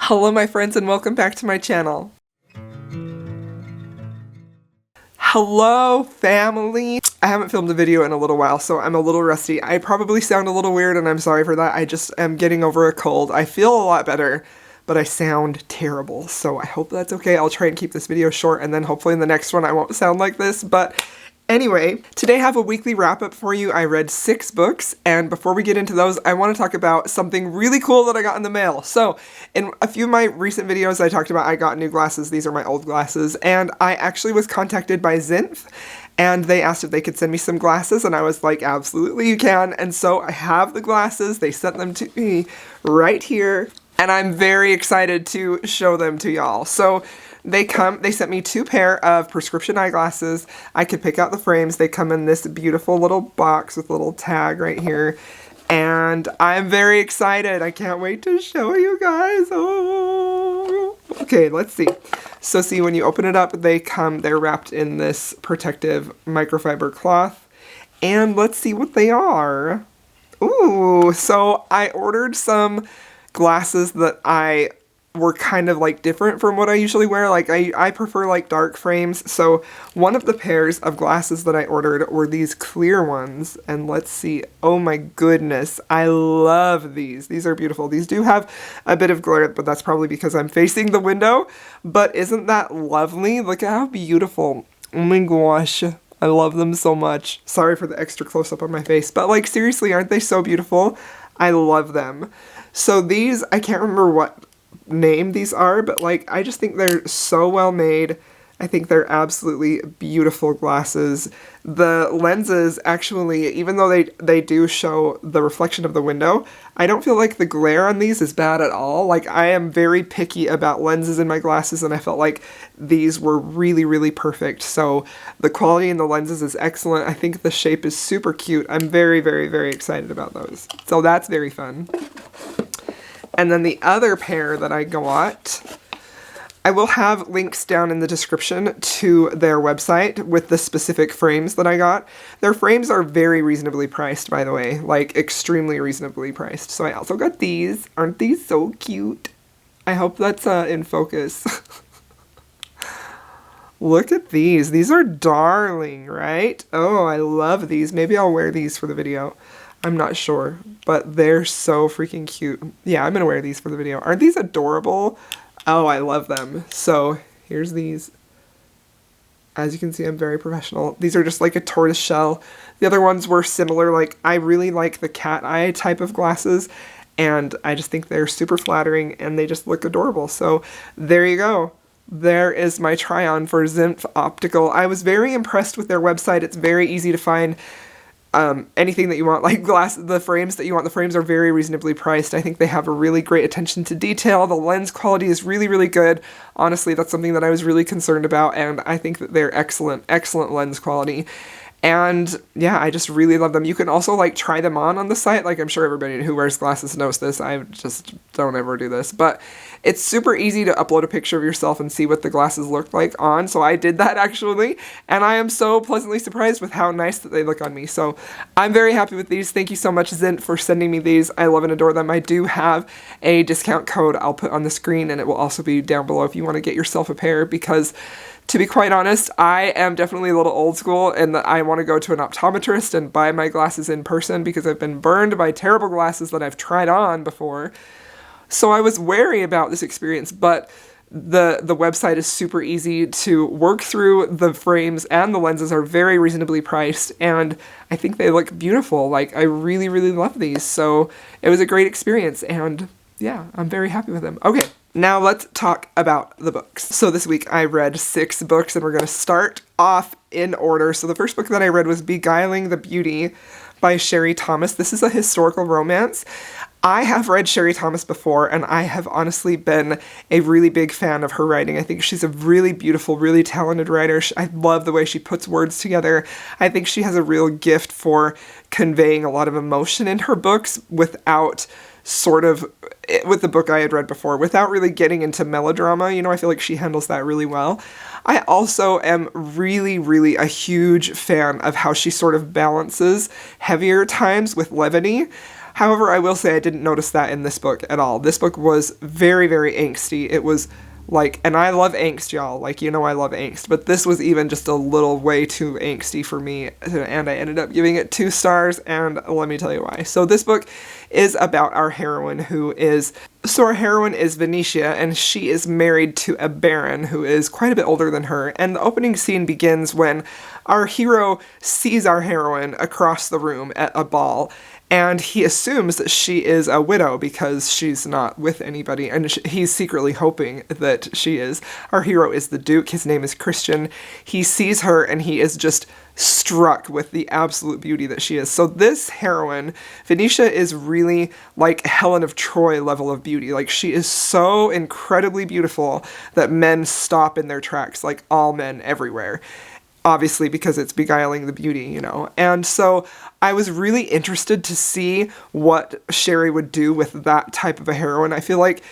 Hello my friends and welcome back to my channel. Hello family! I haven't filmed a video in a little while, so I'm a little rusty. I probably sound a little weird and I'm sorry for that. I just am getting over a cold. I feel a lot better, but I sound terrible, so I hope that's okay. I'll try and keep this video short and then hopefully in the next one I won't sound like this, but anyway, today I have a weekly wrap-up for you. I read 6 books, and before we get into those, I want to talk about something really cool that I got in the mail. So, in a few of my recent videos, I talked about I got new glasses. These are my old glasses, and I actually was contacted by Zinf, and they asked if they could send me some glasses, and I was like, absolutely you can, and so I have the glasses. They sent them to me right here, and I'm very excited to show them to y'all. So, they sent me 2 pair of prescription eyeglasses. I could pick out the frames. They come in this beautiful little box with a little tag right here. And I'm very excited. I can't wait to show you guys. Oh. Okay, let's see. So see, when you open it up, they're wrapped in this protective microfiber cloth. And let's see what they are. Ooh, so I ordered some glasses that were kind of like different from what I usually wear. Like I prefer like dark frames. So one of the pairs of glasses that I ordered were these clear ones. And let's see. Oh my goodness. I love these. These are beautiful. These do have a bit of glare, but that's probably because I'm facing the window. But isn't that lovely? Look at how beautiful. Oh my gosh. I love them so much. Sorry for the extra close up on my face, but like seriously, aren't they so beautiful? I love them. So these, I can't remember what name these are, but like I just think they're so well made. I think they're absolutely beautiful glasses. The lenses actually, even though they do show the reflection of the window, I don't feel like the glare on these is bad at all. Like I am very picky about lenses in my glasses, and I felt like these were really, really perfect. So the quality in the lenses is excellent. I think the shape is super cute. I'm very, very, very excited about those. So that's very fun. And then the other pair that I got, I will have links down in the description to their website with the specific frames that I got. Their frames are very reasonably priced, by the way, like extremely reasonably priced. So I also got these. Aren't these so cute? I hope that's in focus. Look at these. These are darling, right? Oh, I love these. Maybe I'll wear these for the video. I'm not sure, but they're so freaking cute. Yeah, I'm gonna wear these for the video. Aren't these adorable? Oh, I love them. So here's these. As you can see, I'm very professional. These are just like a tortoise shell. The other ones were similar. Like I really like the cat eye type of glasses, and I just think they're super flattering and they just look adorable. So there you go. There is my try-on for Zinf Optical. I was very impressed with their website. It's very easy to find anything that you want, like the frames that you want. The frames are very reasonably priced. I think they have a really great attention to detail. The lens quality is really, really good. Honestly, that's something that I was really concerned about, and I think that they're excellent, excellent lens quality. And yeah, I just really love them. You can also like try them on the site. Like I'm sure everybody who wears glasses knows this. I just don't ever do this. But it's super easy to upload a picture of yourself and see what the glasses look like on. So I did that actually. And I am so pleasantly surprised with how nice that they look on me. So I'm very happy with these. Thank you so much, Zint, for sending me these. I love and adore them. I do have a discount code I'll put on the screen, and it will also be down below if you want to get yourself a pair, because to be quite honest, I am definitely a little old school in that I want to go to an optometrist and buy my glasses in person because I've been burned by terrible glasses that I've tried on before. So I was wary about this experience, but the website is super easy to work through. The frames and the lenses are very reasonably priced, and I think they look beautiful. Like, I really, really love these. So it was a great experience, and yeah, I'm very happy with them. Okay. Now let's talk about the books. So this week I read 6 books, and we're going to start off in order. So the first book that I read was Beguiling the Beauty by Sherry Thomas. This is a historical romance. I have read Sherry Thomas before, and I have honestly been a really big fan of her writing. I think she's a really beautiful, really talented writer. I love the way she puts words together. I think she has a real gift for conveying a lot of emotion in her books without with the book I had read before, without really getting into melodrama. You know, I feel like she handles that really well. I also am really, really a huge fan of how she sort of balances heavier times with levity. However, I will say I didn't notice that in this book at all. This book was very, very angsty. It was like, and I love angst, y'all. Like, you know I love angst. But this was even just a little way too angsty for me. And I ended up giving it 2 stars, and let me tell you why. So this book is about our heroine our heroine is Venetia, and she is married to a baron who is quite a bit older than her. And the opening scene begins when our hero sees our heroine across the room at a ball. And he assumes that she is a widow because she's not with anybody, and he's secretly hoping that she is. Our hero is the Duke. His name is Christian. He sees her, and he is just struck with the absolute beauty that she is. So this heroine, Venetia, is really like Helen of Troy level of beauty. Like, she is so incredibly beautiful that men stop in their tracks, like all men everywhere. Obviously, because it's Beguiling the Beauty, you know. And so I was really interested to see what Sherry would do with that type of a heroine. I feel like,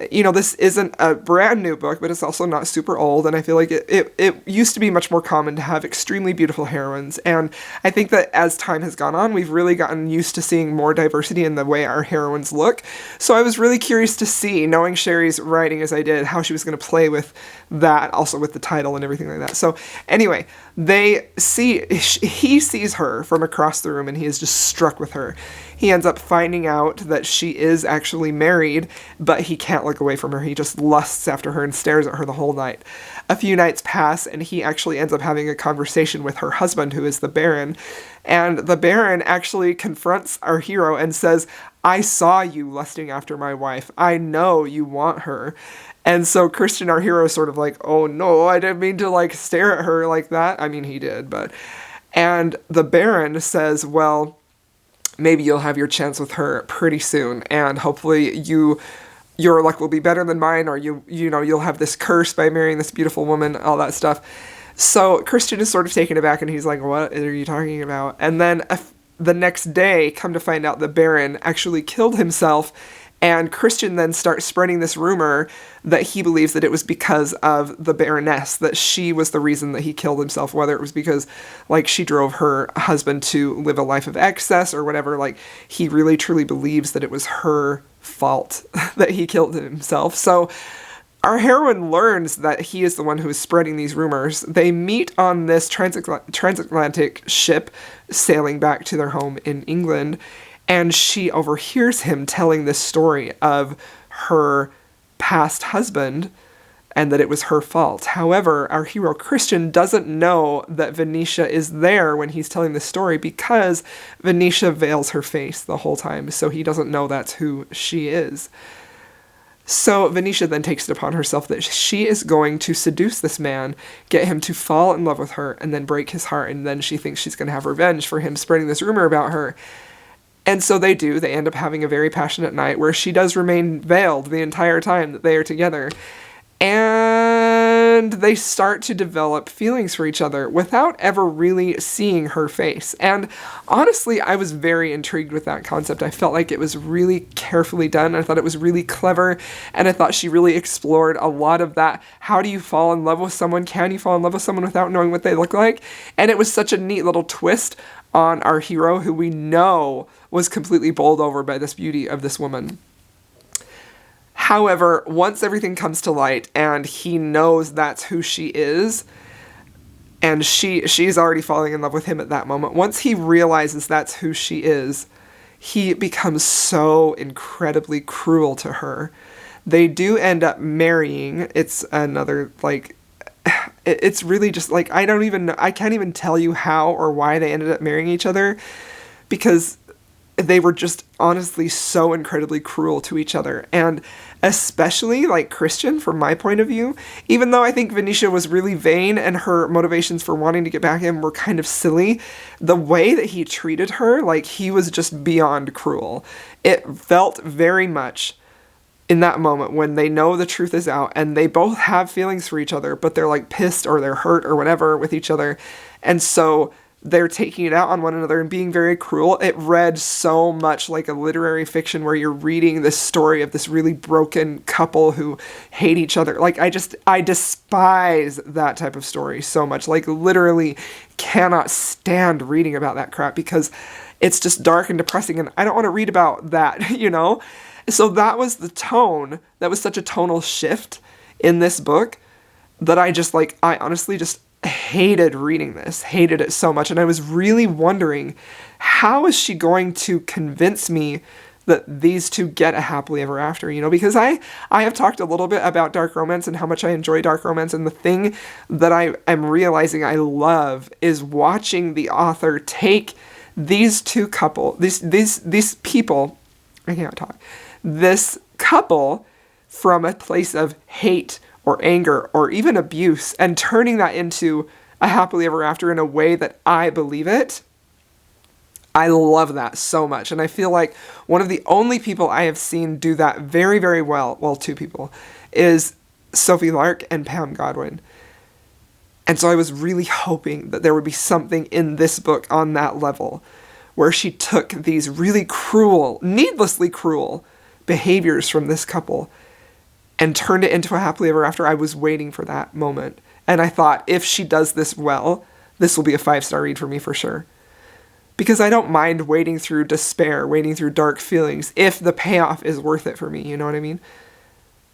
you know, this isn't a brand new book, but it's also not super old, and I feel like it used to be much more common to have extremely beautiful heroines, and I think that as time has gone on, we've really gotten used to seeing more diversity in the way our heroines look. So I was really curious to see, knowing Sherry's writing as I did, how she was going to play with that, also with the title and everything like that. So anyway, he sees her from across the room, and he is just struck with her. He ends up finding out that she is actually married, but he can't look away from her. He just lusts after her and stares at her the whole night. A few nights pass, and he actually ends up having a conversation with her husband, who is the Baron. And the Baron actually confronts our hero and says, "I saw you lusting after my wife. I know you want her." And so Christian, our hero, is sort of like, "Oh no, I didn't mean to like stare at her like that." I mean, he did, but... And the Baron says, "Well, maybe you'll have your chance with her pretty soon, and hopefully your luck will be better than mine, or you'll have this curse by marrying this beautiful woman," all that stuff. So Christian is sort of taken aback, and he's like, "What are you talking about?" And then the next day, come to find out, the Baron actually killed himself, and Christian then starts spreading this rumor that he believes that it was because of the Baroness, that she was the reason that he killed himself, whether it was because, like, she drove her husband to live a life of excess or whatever. Like, he really truly believes that it was her fault that he killed himself. So our heroine learns that he is the one who is spreading these rumors. They meet on this transatlantic ship sailing back to their home in England, and she overhears him telling this story of her past husband and that it was her fault. However, our hero Christian doesn't know that Venetia is there when he's telling the story, because Venetia veils her face the whole time, so he doesn't know that's who she is. So Venetia then takes it upon herself that she is going to seduce this man, get him to fall in love with her, and then break his heart, and then she thinks she's going to have revenge for him spreading this rumor about her. And so they do. They end up having a very passionate night where she does remain veiled the entire time that they are together. And they start to develop feelings for each other without ever really seeing her face. And honestly, I was very intrigued with that concept. I felt like it was really carefully done. I thought it was really clever. And I thought she really explored a lot of that. How do you fall in love with someone? Can you fall in love with someone without knowing what they look like? And it was such a neat little twist on our hero, who we know was completely bowled over by this beauty of this woman. However, once everything comes to light and he knows that's who she is, and she's already falling in love with him at that moment, once he realizes that's who she is, he becomes so incredibly cruel to her. They do end up marrying. It's another, like, it's really just, like, I can't even tell you how or why they ended up marrying each other, because they were just honestly so incredibly cruel to each other. And especially, like, Christian, from my point of view, even though I think Venetia was really vain and her motivations for wanting to get back at him were kind of silly, the way that he treated her, like, he was just beyond cruel. It felt very much in that moment when they know the truth is out and they both have feelings for each other, but they're like pissed or they're hurt or whatever with each other. And so they're taking it out on one another and being very cruel. It read so much like a literary fiction where you're reading this story of this really broken couple who hate each other. Like, I despise that type of story so much. Like, literally cannot stand reading about that crap because it's just dark and depressing, and I don't want to read about that, you know? So that was the tone. That was such a tonal shift in this book that I honestly just hated reading this, hated it so much. And I was really wondering, how is she going to convince me that these two get a happily ever after, you know? Because I have talked a little bit about dark romance and how much I enjoy dark romance. And the thing that I am realizing I love is watching the author take these two these people, I can't talk, this couple from a place of hate or anger or even abuse and turning that into a happily ever after in a way that I believe it. I love that so much. And I feel like one of the only people I have seen do that very, very well, two people, is Sophie Lark and Pam Godwin. And so I was really hoping that there would be something in this book on that level where she took these really cruel, needlessly cruel behaviors from this couple and turned it into a happily ever after. I was waiting for that moment. And I thought, if she does this well, this will be a 5-star read for me for sure. Because I don't mind wading through despair, wading through dark feelings, if the payoff is worth it for me, you know what I mean?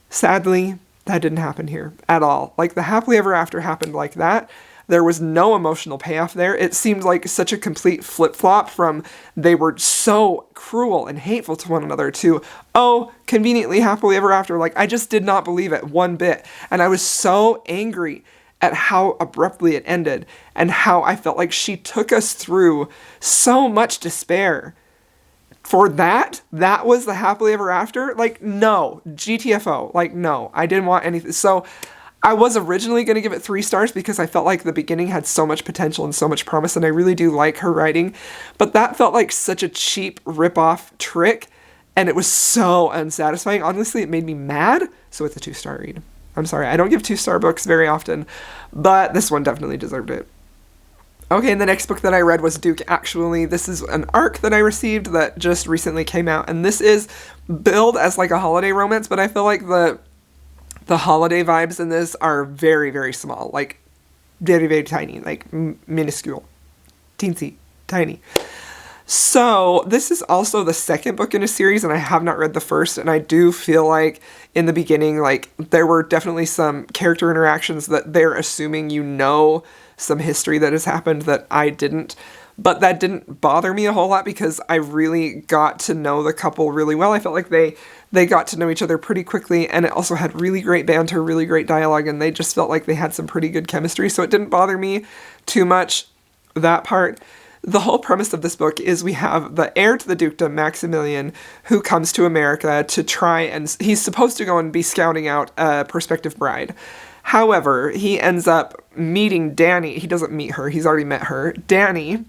Sadly, that didn't happen here at all. Like, the happily ever after happened like that. There was no emotional payoff there. It seemed like such a complete flip-flop from they were so cruel and hateful to one another to, oh, conveniently happily ever after. Like, I just did not believe it one bit. And I was so angry at how abruptly it ended and how I felt like she took us through so much despair. For that was the happily ever after? Like, no. GTFO. Like, no. I didn't want anything. So I was originally going to give it 3 stars because I felt like the beginning had so much potential and so much promise, and I really do like her writing. But that felt like such a cheap rip-off trick, and it was so unsatisfying. Honestly, it made me mad, so it's a 2-star read. I'm sorry, I don't give 2-star books very often, but this one definitely deserved it. Okay, and the next book that I read was Duke Actually. This is an ARC that I received that just recently came out, and this is billed as like a holiday romance, but I feel like the holiday vibes in this are very, very small, like very, very tiny, like minuscule, teensy, tiny. So this is also the second book in a series, and I have not read the first, and I do feel like in the beginning, like, there were definitely some character interactions that they're assuming you know some history that has happened that I didn't, but that didn't bother me a whole lot because I really got to know the couple really well. I felt like they got to know each other pretty quickly, and it also had really great banter, really great dialogue, and they just felt like they had some pretty good chemistry, so it didn't bother me too much, that part. The whole premise of this book is we have the heir to the dukedom, Maximilian, who comes to America to try and... He's supposed to go and be scouting out a prospective bride. However, he ends up meeting Danny. He doesn't meet her. He's already met her. Danny,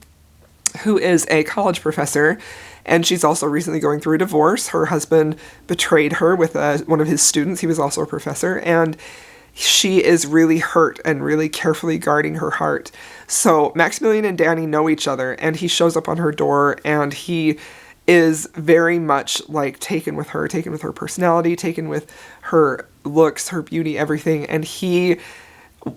who is a college professor, and she's also recently going through a divorce. Her husband betrayed her with one of his students. He was also a professor, and she is really hurt and really carefully guarding her heart. So Maximilian and Danny know each other, and he shows up on her door, and he is very much like taken with her personality, taken with her looks, her beauty, everything, and he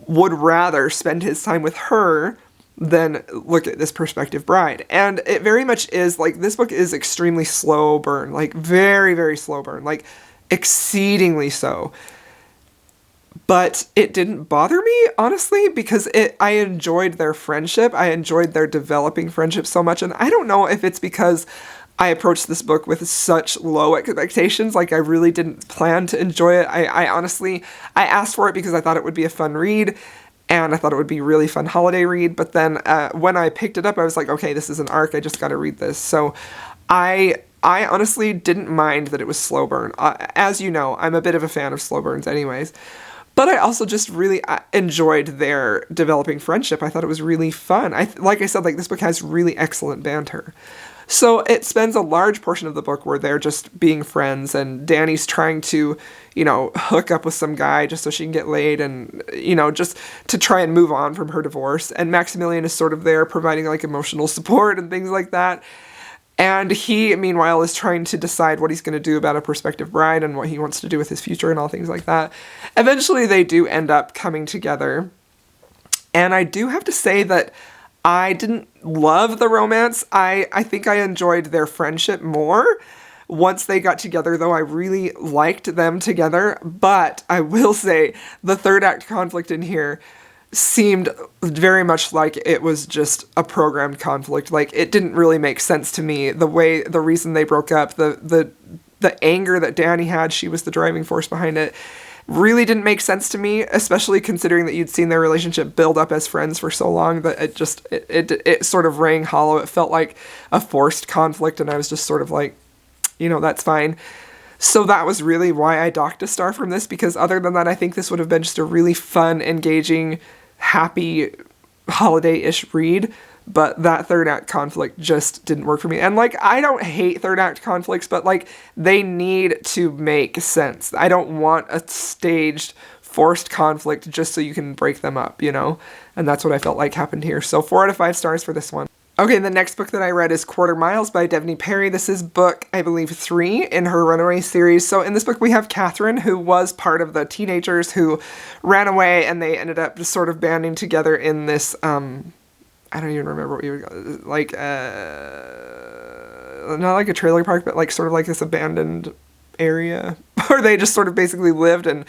would rather spend his time with her than look at this prospective bride. And it very much is, like, this book is extremely slow burn, like very, very slow burn, like exceedingly so. But it didn't bother me, honestly, because I enjoyed their friendship. I enjoyed their developing friendship so much. And I don't know if it's because I approached this book with such low expectations. Like, I really didn't plan to enjoy it. I honestly asked for it because I thought it would be a fun read. And I thought it would be a really fun holiday read. But then when I picked it up, I was like, okay, this is an arc. I just got to read this. So I honestly didn't mind that it was slow burn. As you know, I'm a bit of a fan of slow burns anyways. But I also just really enjoyed their developing friendship. I thought it was really fun. Like I said, like, this book has really excellent banter. So it spends a large portion of the book where they're just being friends, and Dani's trying to, you know, hook up with some guy just so she can get laid and, you know, just to try and move on from her divorce. And Maximilian is sort of there providing like emotional support and things like that. And he, meanwhile, is trying to decide what he's going to do about a prospective bride and what he wants to do with his future and all things like that. Eventually, they do end up coming together. And I do have to say that I didn't love the romance. I think I enjoyed their friendship more. Once they got together, though, I really liked them together. But I will say the third act conflict in here seemed very much like it was just a programmed conflict. Like, it didn't really make sense to me. The reason they broke up, the anger that Dani had, she was the driving force behind it, really didn't make sense to me, especially considering that you'd seen their relationship build up as friends for so long that it sort of rang hollow. It felt like a forced conflict, and I was just sort of like, you know, that's fine. So that was really why I docked a star from this, because other than that, I think this would have been just a really fun, engaging, happy, holiday-ish read. But that third act conflict just didn't work for me. And, like, I don't hate third act conflicts, but, like, they need to make sense. I don't want a staged, forced conflict just so you can break them up, you know? And that's what I felt like happened here. So 4 out of 5 stars for this one. Okay, the next book that I read is Quarter Miles by Devney Perry. This is book, I believe, 3 in her Runaway series. So in this book, we have Catherine, who was part of the teenagers who ran away, and they ended up just sort of banding together in this, I don't even remember what you would, like, not like a trailer park, but like sort of like this abandoned area where they just sort of basically lived and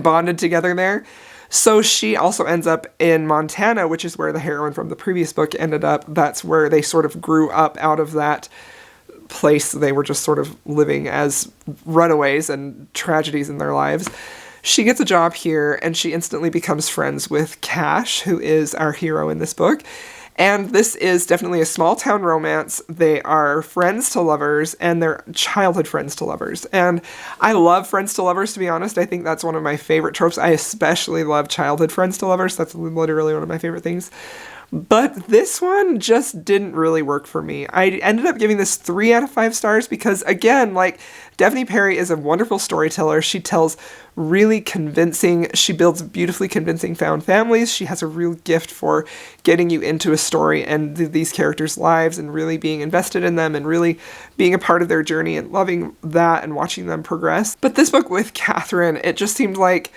bonded together there. So she also ends up in Montana, which is where the heroine from the previous book ended up. That's where they sort of grew up out of that place. They were just sort of living as runaways and tragedies in their lives. She gets a job here, and she instantly becomes friends with Cash, who is our hero in this book. And this is definitely a small town romance. They are friends to lovers, and they're childhood friends to lovers. And I love friends to lovers, to be honest. I think that's one of my favorite tropes. I especially love childhood friends to lovers. That's literally one of my favorite things. But this one just didn't really work for me. I ended up giving this 3 out of 5 stars because, again, like, Devney Perry is a wonderful storyteller. She tells really convincing, she builds beautifully convincing found families. She has a real gift for getting you into a story and these characters' lives and really being invested in them and really being a part of their journey and loving that and watching them progress. But this book with Catherine, it just seemed like,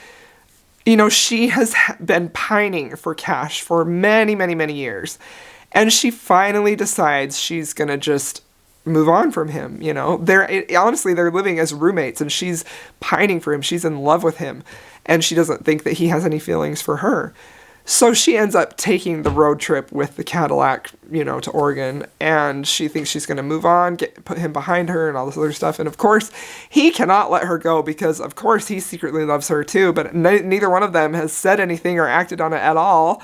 you know, she has been pining for Cash for many, many, many years. And she finally decides she's going to just move on from him, you know. Honestly, they're living as roommates, and she's pining for him. She's in love with him, and she doesn't think that he has any feelings for her. So she ends up taking the road trip with the Cadillac, you know, to Oregon, and she thinks she's going to move on, put him behind her and all this other stuff. And of course, he cannot let her go because, of course, he secretly loves her too, but neither one of them has said anything or acted on it at all.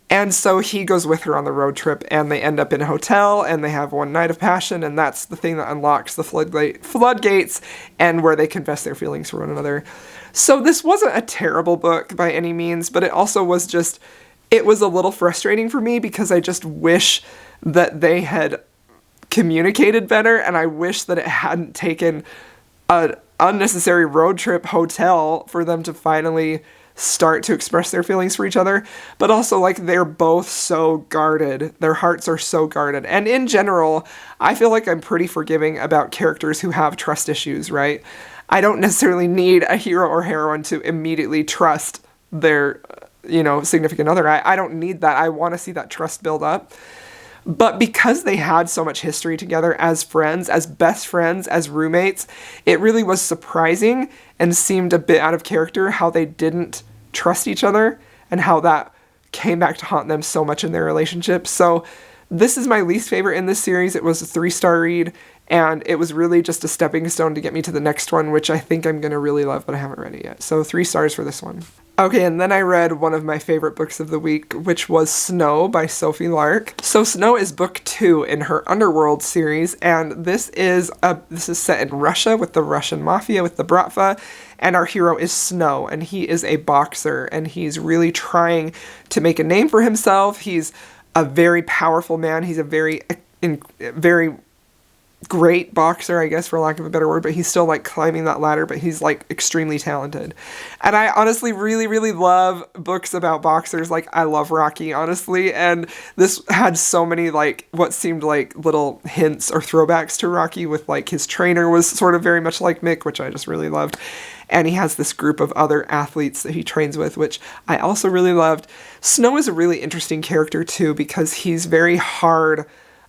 And so he goes with her on the road trip, and they end up in a hotel, and they have one night of passion, and that's the thing that unlocks the floodgates and where they confess their feelings for one another. So this wasn't a terrible book by any means, but it also was just, it was a little frustrating for me because I just wish that they had communicated better, and I wish that it hadn't taken an unnecessary road trip hotel for them to finally start to express their feelings for each other. But also, like, they're both so guarded. Their hearts are so guarded. And in general, I feel like I'm pretty forgiving about characters who have trust issues, right? I don't necessarily need a hero or heroine to immediately trust their, you know, significant other. I don't need that. I want to see that trust build up. But because they had so much history together as friends, as best friends, as roommates, it really was surprising and seemed a bit out of character how they didn't trust each other and how that came back to haunt them so much in their relationship. So this is my least favorite in this series. It was a 3-star read, and it was really just a stepping stone to get me to the next one, which I think I'm going to really love, but I haven't read it yet. So 3 stars for this one. Okay, and then I read one of my favorite books of the week, which was Snow by Sophie Lark. So Snow is book 2 in her Underworld series, and this is set in Russia with the Russian mafia, with the Bratva, and our hero is Snow, and he is a boxer, and he's really trying to make a name for himself. He's a very powerful man. He's a very great boxer, I guess, for lack of a better word, but he's still like climbing that ladder, but he's like extremely talented. And I honestly really, really love books about boxers. Like, I love Rocky, honestly, and this had so many like what seemed like little hints or throwbacks to Rocky, with like his trainer was sort of very much like Mick, which I just really loved. And he has this group of other athletes that he trains with, which I also really loved. Snow is a really interesting character too, because he's very hard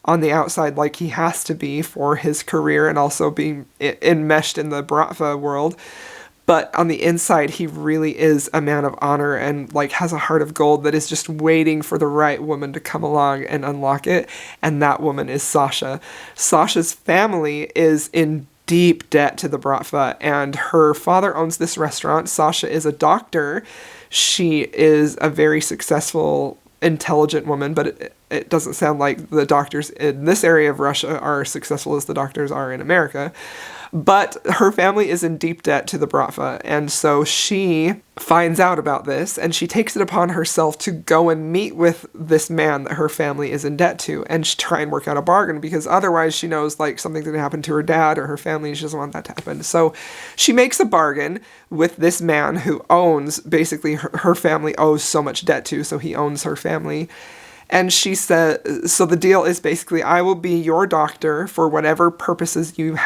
on the outside, like he has to be for his career and also being enmeshed in the Bratva world. But on the inside, he really is a man of honor and like has a heart of gold that is just waiting for the right woman to come along and unlock it. And that woman is Sasha. Sasha's family is in deep debt to the Bratva, and her father owns this restaurant. Sasha is a doctor. She is a very successful, intelligent woman, but it doesn't sound like the doctors in this area of Russia are as successful as the doctors are in America. But her family is in deep debt to the Bratva, and so she finds out about this, and she takes it upon herself to go and meet with this man that her family is in debt to, and try and work out a bargain, because otherwise she knows like something's going to happen to her dad or her family, and she doesn't want that to happen. So she makes a bargain with this man who owns, basically her family owes so much debt to, so he owns her family. And she said, so the deal is basically, I will be your doctor for whatever purposes you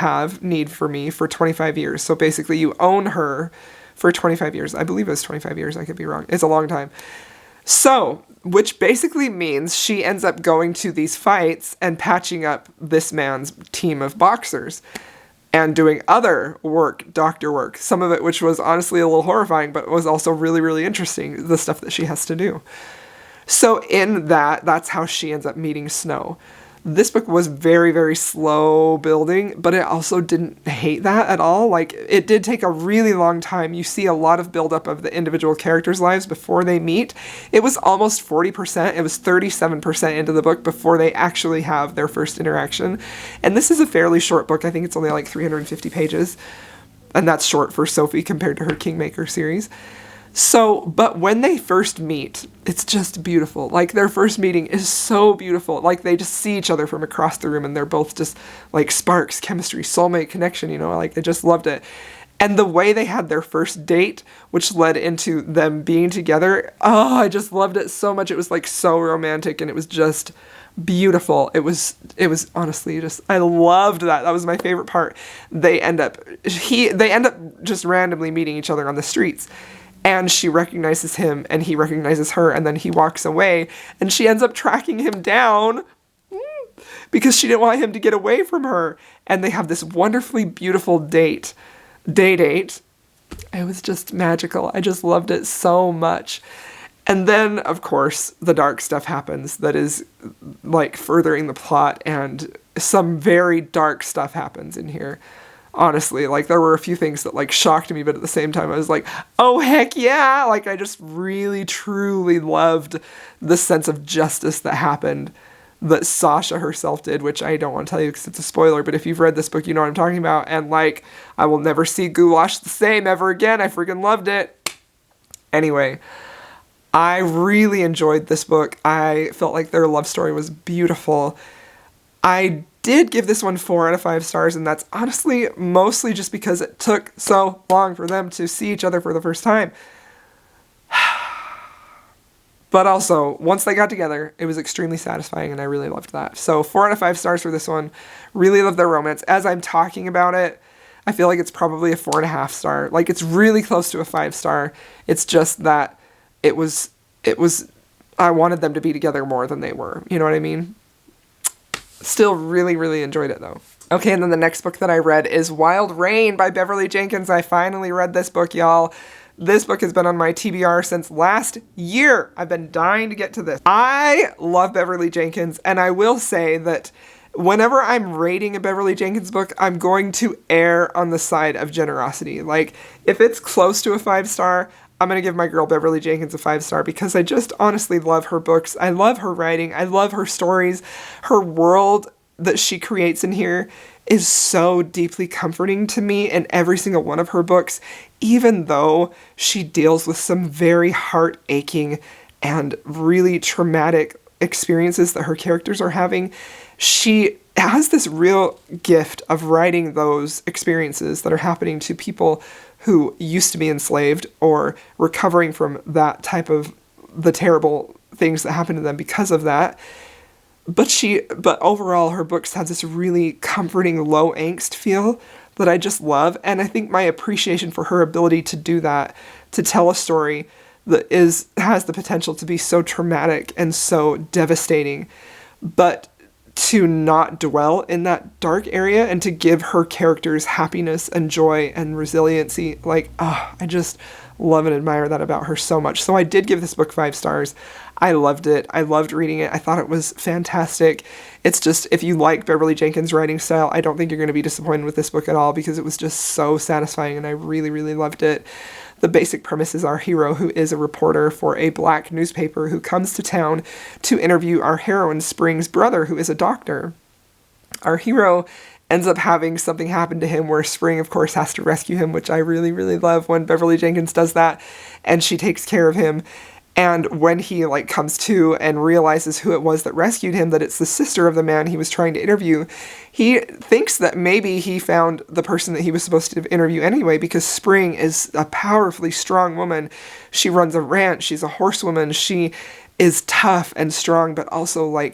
need for me for 25 years. So basically you own her for 25 years. I believe it was 25 years. I could be wrong. It's a long time. So, which basically means she ends up going to these fights and patching up this man's team of boxers and doing other work, doctor work. Some of it which was honestly a little horrifying, but was also really, really interesting, the stuff that she has to do. So in that's how she ends up meeting Snow. This book was very, very slow building, but it also didn't hate that at all. Like, it did take a really long time. You see a lot of buildup of the individual characters' lives before they meet. It was almost 40%. It was 37% into the book before they actually have their first interaction. And this is a fairly short book. I think it's only like 350 pages. And that's short for Sophie compared to her Kingmaker series. So, but when they first meet, it's just beautiful. Like, their first meeting is so beautiful. Like, they just see each other from across the room and they're both just like sparks, chemistry, soulmate connection, you know, like they just loved it. And the way they had their first date, which led into them being together, oh, I just loved it so much. It was like so romantic and it was just beautiful. It was honestly just, I loved that. That was my favorite part. They end up just randomly meeting each other on the streets. And she recognizes him, and he recognizes her, and then he walks away, and she ends up tracking him down because she didn't want him to get away from her. And they have this wonderfully beautiful date. It was just magical. I just loved it so much. And then, of course, the dark stuff happens that is, like, furthering the plot, and some very dark stuff happens in here. Honestly, like, there were a few things that, like, shocked me, but at the same time I was like, oh, heck yeah! Like, I just really, truly loved the sense of justice that happened, that Sasha herself did, which I don't want to tell you because it's a spoiler, but if you've read this book, you know what I'm talking about, and, like, I will never see Goulash the same ever again. I freaking loved it. Anyway, I really enjoyed this book. I felt like their love story was beautiful. I did give this one 4 out of 5 stars, and that's honestly mostly just because it took so long for them to see each other for the first time. But also, once they got together, it was extremely satisfying, and I really loved that. So 4 out of 5 stars for this one. Really love their romance. As I'm talking about it, I feel like it's probably a 4.5 star. Like, it's really close to a 5 star. It's just that it was, I wanted them to be together more than they were. You know what I mean? Still really, really enjoyed it, though. Okay, and then the next book that I read is Wild Rain by Beverly Jenkins. I finally read this book, y'all. This book has been on my TBR since last year. I've been dying to get to this. I love Beverly Jenkins, and I will say that whenever I'm rating a Beverly Jenkins book, I'm going to err on the side of generosity. Like, if it's close to a 5 star, I'm going to give my girl Beverly Jenkins a 5 star because I just honestly love her books. I love her writing. I love her stories. Her world that she creates in here is so deeply comforting to me in every single one of her books, even though she deals with some very heart-aching and really traumatic experiences that her characters are having, she has this real gift of writing those experiences that are happening to people who used to be enslaved or recovering from that type of the terrible things that happened to them because of that. But overall, her books have this really comforting, low angst feel that I just love. And I think my appreciation for her ability to do that, to tell a story that has the potential to be so traumatic and so devastating, but to not dwell in that dark area and to give her characters happiness and joy and resiliency. Like, I just love and admire that about her so much. So I did give this book 5 stars. I loved it. I loved reading it. I thought it was fantastic. It's just, if you like Beverly Jenkins' writing style, I don't think you're going to be disappointed with this book at all, because it was just so satisfying and I really, really loved it. The basic premise is our hero, who is a reporter for a black newspaper, who comes to town to interview our heroine, Spring's brother, who is a doctor. Our hero ends up having something happen to him where Spring, of course, has to rescue him, which I really, really love when Beverly Jenkins does that, and she takes care of him. And when he comes to and realizes who it was that rescued him, that it's the sister of the man he was trying to interview, he thinks that maybe he found the person that he was supposed to interview anyway, because Spring is a powerfully strong woman. She runs a ranch. She's a horsewoman. She is tough and strong, but also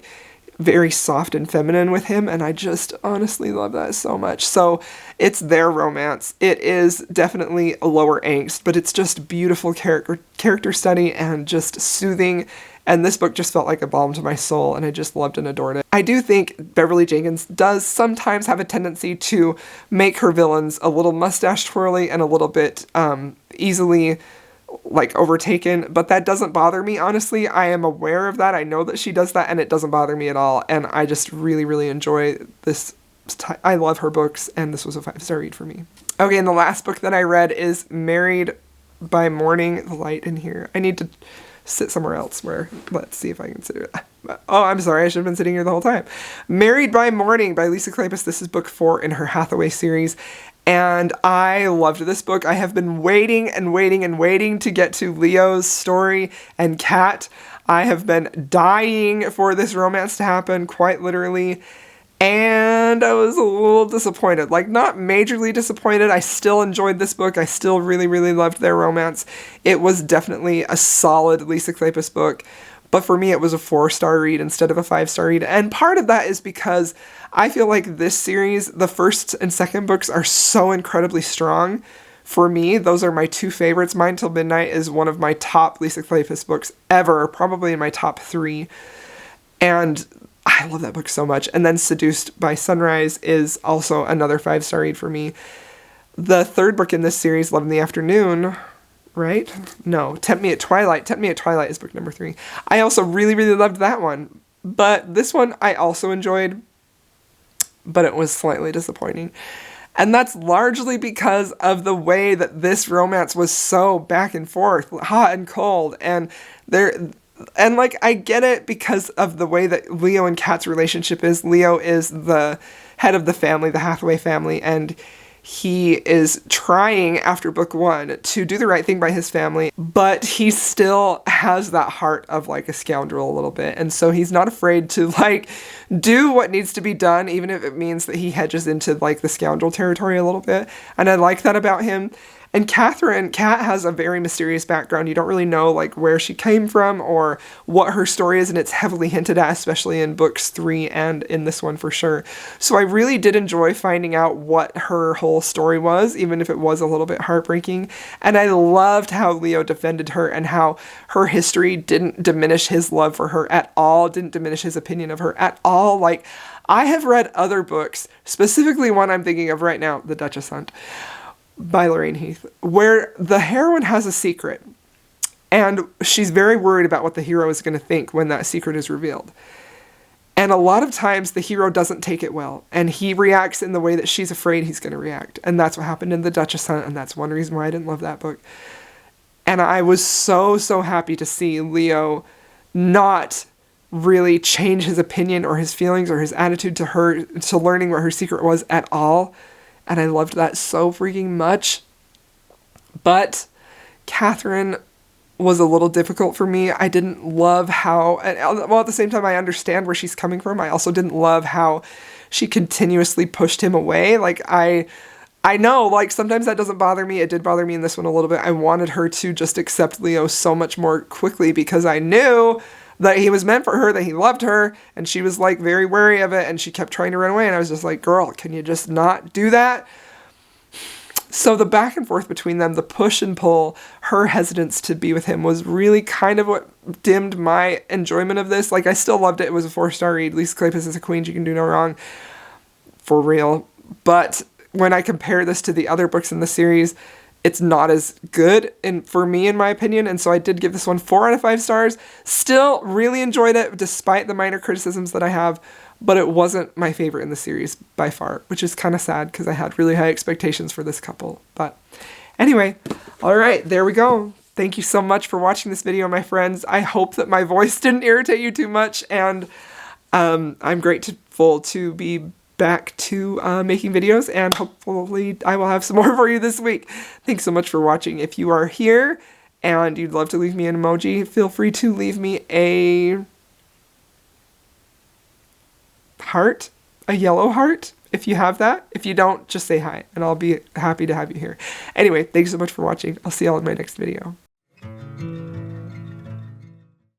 very soft and feminine with him, and I just honestly love that so much. So it's their romance. It is definitely a lower angst, but it's just beautiful character study and just soothing, and this book just felt like a balm to my soul, and I just loved and adored it. I do think Beverly Jenkins does sometimes have a tendency to make her villains a little mustache twirly and a little bit easily overtaken, but that doesn't bother me, honestly. I am aware of that. I know that she does that, and it doesn't bother me at all, and I just really, really enjoy this. I love her books, and this was a 5-star read for me. Okay, and the last book that I read is Married by Morning. The light in here. I need to sit somewhere else where, let's see if I can sit here. Oh, I'm sorry, I should have been sitting here the whole time. Married by Morning by Lisa Kleypas. This is book 4 in her Hathaway series. And I loved this book. I have been waiting and waiting and waiting to get to Leo's story and Kat. I have been dying for this romance to happen, quite literally. And I was a little disappointed. Not majorly disappointed. I still enjoyed this book. I still really, really loved their romance. It was definitely a solid Lisa Kleypas book. But for me, it was a 4-star read instead of a 5-star read. And part of that is because I feel like this series, the first and second books, are so incredibly strong. For me, those are my 2 favorites. Mine Till Midnight is one of my top Lisa Kleypas books ever, probably in my top 3. And I love that book so much. And then Seduced by Sunrise is also another 5-star read for me. The third book in this series, Love in the Afternoon, right? No, Tempt Me at Twilight. Tempt Me at Twilight is book number 3. I also really, really loved that one. But this one I also enjoyed, but it was slightly disappointing. And that's largely because of the way that this romance was so back and forth, hot and cold. And I get it because of the way that Leo and Kat's relationship is. Leo is the head of the family, the Hathaway family, and he is trying after book 1 to do the right thing by his family, but he still has that heart of a scoundrel a little bit. And so he's not afraid to do what needs to be done, even if it means that he hedges into the scoundrel territory a little bit. And I like that about him. And Kat has a very mysterious background. You don't really know where she came from or what her story is, and it's heavily hinted at, especially in books 3 and in this one for sure. So I really did enjoy finding out what her whole story was, even if it was a little bit heartbreaking. And I loved how Leo defended her and how her history didn't diminish his love for her at all, didn't diminish his opinion of her at all. I have read other books, specifically one I'm thinking of right now, The Duchess Hunt, by Lorraine Heath, where the heroine has a secret, and she's very worried about what the hero is going to think when that secret is revealed. And a lot of times the hero doesn't take it well, and he reacts in the way that she's afraid he's going to react. And that's what happened in The Duchess Hunt, and that's one reason why I didn't love that book. And I was so, so happy to see Leo not really change his opinion or his feelings or his attitude to her, to learning what her secret was at all. And I loved that so freaking much. But Catherine was a little difficult for me. I didn't love how, well, at the same time, I understand where she's coming from. I also didn't love how she continuously pushed him away. Like, I know, like, sometimes that doesn't bother me. It did bother me in this one a little bit. I wanted her to just accept Leo so much more quickly because I knew that he was meant for her, that he loved her, and she was, like, very wary of it, and she kept trying to run away, and I was just like, girl, can you just not do that? So the back and forth between them, the push and pull, her hesitance to be with him was really kind of what dimmed my enjoyment of this. Like, I still loved it. It was a 4-star read. Lisa Kleypas is a queen. She can do no wrong. For real. But when I compare this to the other books in the series, it's not as good for me, in my opinion. And so I did give this one 4 out of 5 stars. Still really enjoyed it, despite the minor criticisms that I have. But it wasn't my favorite in the series by far, which is kind of sad because I had really high expectations for this couple. But anyway, all right, there we go. Thank you so much for watching this video, my friends. I hope that my voice didn't irritate you too much, and I'm grateful to be back to making videos, and hopefully I will have some more for you this week. Thanks so much for watching. If you are here and you'd love to leave me an emoji, feel free to leave me a heart, a yellow heart, if you have that. If you don't, just say hi, and I'll be happy to have you here. Anyway, thanks so much for watching. I'll see y'all in my next video.